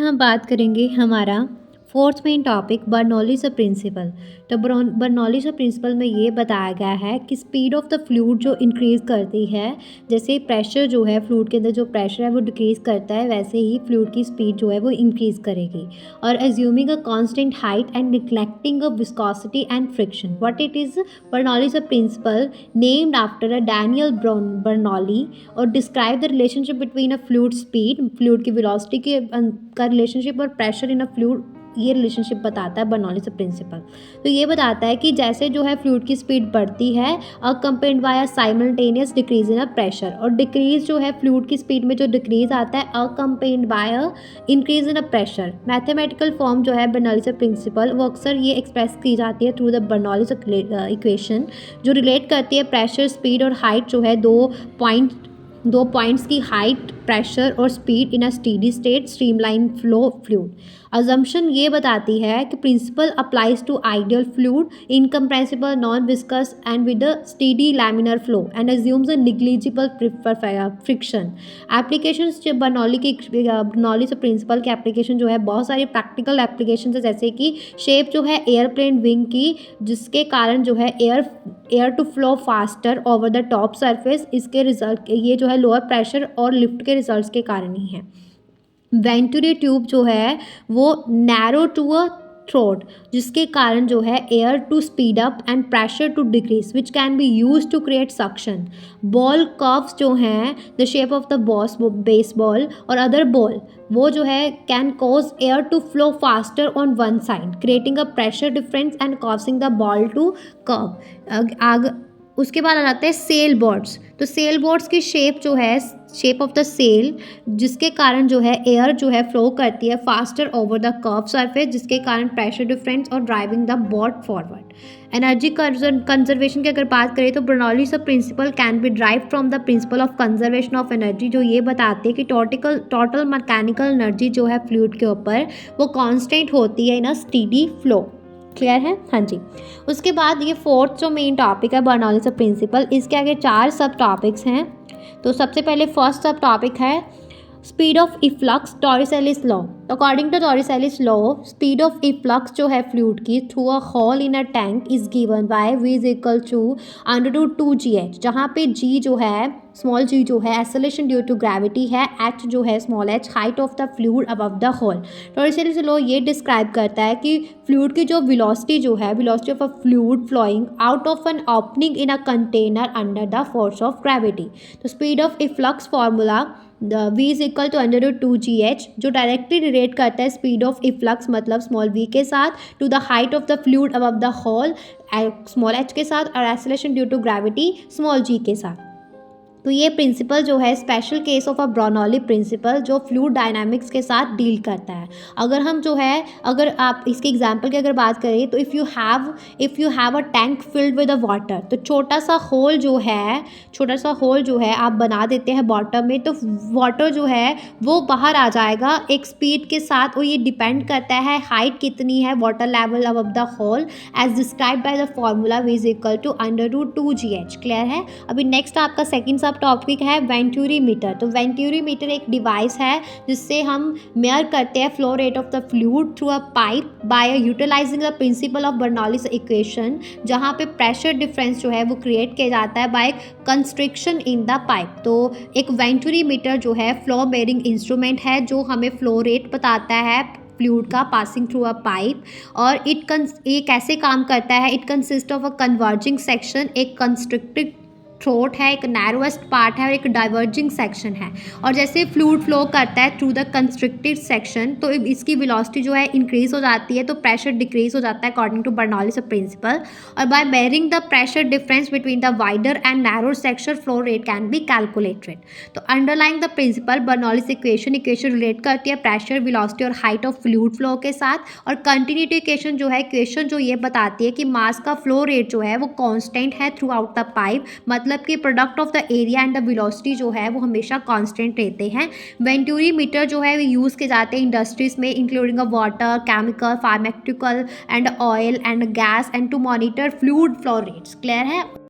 हम बात करेंगे हमारा फोर्थ मेन टॉपिक बर्नौलीज़ प्रिंसिपल। तो बर्नौलीज़ प्रिंसिपल में ये बताया गया है कि स्पीड ऑफ द फ्लूइड जो इंक्रीज़ करती है, जैसे प्रेशर जो है फ्लूइड के अंदर जो प्रेशर है वो डिक्रीज़ करता है, वैसे ही फ्लूइड की स्पीड जो है वो इंक्रीज़ करेगी। और assuming a constant height and neglecting uh viscosity and friction, what it is Bernoulli's principle named after uh Daniel Bernoulli, और describe the relationship between uh fluid speed, fluid की velocity के का relationship और pressure in a fluid, ये relationship बताता है बर्नौलीज़ principal. तो ये बताता है कि जैसे जो है फ्लूइड की स्पीड बढ़ती है accompanied by a simultaneous decrease in a pressure, और डिक्रीज जो है फ्लूइड की स्पीड में जो डिक्रीज आता है accompanied by a increase in a pressure. Mathematical form जो है बर्नौलीज़ प्रिंसिपल वो अक्सर ये एक्सप्रेस की जाती है थ्रू द बर्नौलीज़ इक्वेशन, जो रिलेट करती है प्रेशर, स्पीड और हाइट जो है दो पॉइंट्स की हाइट, प्रेशर और speed in a steady state streamline flow fluid. Assumption ये बताती है कि principle applies to ideal fluid, incompressible, non viscous and with a steady laminar flow and assumes a negligible friction. Applications जो Bernoulli's principal के application जो है बहुत सारी प्रैक्टिकल एप्लीकेशन है, जैसे कि शेप जो है एयरप्लेन विंग की, जिसके कारण जो है air to flow faster over the top surface, इसके रिजल्ट ये जो है लोअर प्रेशर और लिफ्ट के रिजल्ट्स के कारण ही है। वेंटुरी ट्यूब जो है वो नैरो टू अ थ्रोट, जिसके कारण जो है air to speed up and pressure to decrease, which can be use to create suction. Ball curves जो हैं the shape of the baseball और अदर बॉल, वो जो है can cause air to flow faster on one side, creating a pressure difference and causing the ball to curve. उसके बाद आ जाते हैं सेल बोर्ड्स। तो सेल बोर्ड्स की शेप जो है शेप ऑफ द सेल, जिसके कारण जो है एयर जो है फ्लो करती है faster over the curve surface, जिसके कारण प्रेशर डिफरेंस और driving the boat forward. Energy conservation की अगर बात करें तो Bernoulli's principle can be drive from the principle of conservation of energy, जो ये बताती है कि टोटल मैकेनिकल एनर्जी जो है फ्लूइड के ऊपर वो कांस्टेंट होती है इन अ स्टेडी फ्लो। क्लियर है? हाँ जी। उसके बाद ये फोर्थ जो मेन टॉपिक है बर्नौलीज़ प्रिंसिपल, इसके आगे 4 सब टॉपिक्स हैं। तो सबसे पहले फर्स्ट सब टॉपिक है speed of efflux, Torricelli's law. According to Torricelli's law, speed of efflux जो है फ्लूइड की through a hole in a tank is given by v is equal to √2gh, जहाँ पे g जो है small g जो है एक्सेलरेशन ड्यू टू ग्रेविटी है, h जो है small h height of the fluid above the hole. Torricelli's law ये डिस्क्राइब करता है कि फ्लूइड की जो वेलोसिटी जो है, velocity of a fluid flowing out of an opening in a container under the force of gravity. तो speed of efflux formula v is equal to √2gh, जो डायरेक्टली रिलेट करता है स्पीड ऑफ इफ्लक्स मतलब small v के साथ to the height of the fluid above the hole small h के साथ, और acceleration due to gravity small g के साथ। तो ये प्रिंसिपल जो है special case of a Bernoulli principle, जो फ्लूइड डायनामिक्स के साथ डील करता है। अगर हम जो है अगर आप इसके एग्जांपल की अगर बात करें तो if you have a tank filled with a water, तो छोटा सा होल जो है आप बना देते हैं बॉटम में, तो वाटर जो है वो बाहर आ जाएगा एक स्पीड के साथ, और ये डिपेंड करता है हाइट कितनी है water level above the hole as describe by the formula v is equal to √2gh। Clear है? अभी नेक्स्ट आपका सेकंड सब टॉपिक है वेंटुरी मीटर। तो वेंटुरी मीटर एक डिवाइस है जिससे हम मेयर करते हैं flow rate of the fluid through a pipe by utilizing the principle of Bernoulli's equation, जहाँ पे प्रेशर डिफरेंस जो है वो क्रिएट किया जाता है by constriction in the pipe. तो एक वेंटुरी मीटर जो है फ्लो मेयरिंग इंस्ट्रूमेंट है जो हमें फ्लो रेट बताता है फ्लूइड का पासिंग थ्रू अ पाइप। और ये कैसे काम करता है? It consist of a converging section, एक कंस्ट्रिक्टेड थ्रोट है, एक नैरोएस्ट पार्ट है और एक डाइवर्जिंग सेक्शन है। और जैसे फ्लूइड फ्लो करता है थ्रू द कंस्ट्रिक्टेड सेक्शन, तो इसकी वेलोसिटी जो है इंक्रीज हो जाती है, तो प्रेशर डिक्रीज हो जाता है अकॉर्डिंग टू बर्नौलीज़ प्रिंसिपल। और by measuring the pressure difference between the wider and narrow section, flow rate can be calculated. तो underlying the principle Bernoulli's equation relate करती है प्रेशर, वेलोसिटी और हाइट ऑफ फ्लूइड फ्लो के साथ। और continuity equation जो है इक्वेशन जो ये बताती है कि मास का फ्लो रेट जो है वो कांस्टेंट है थ्रू आउट द पाइप, मतलब कि product of the area and the velocity जो है वो हमेशा कांस्टेंट रहते हैं। वेंटुरी मीटर जो है वो यूज़ किए जाते हैं इंडस्ट्रीज में, including a water, chemical, pharmaceutical and oil and gas, and to monitor fluid flow rates. Clear है?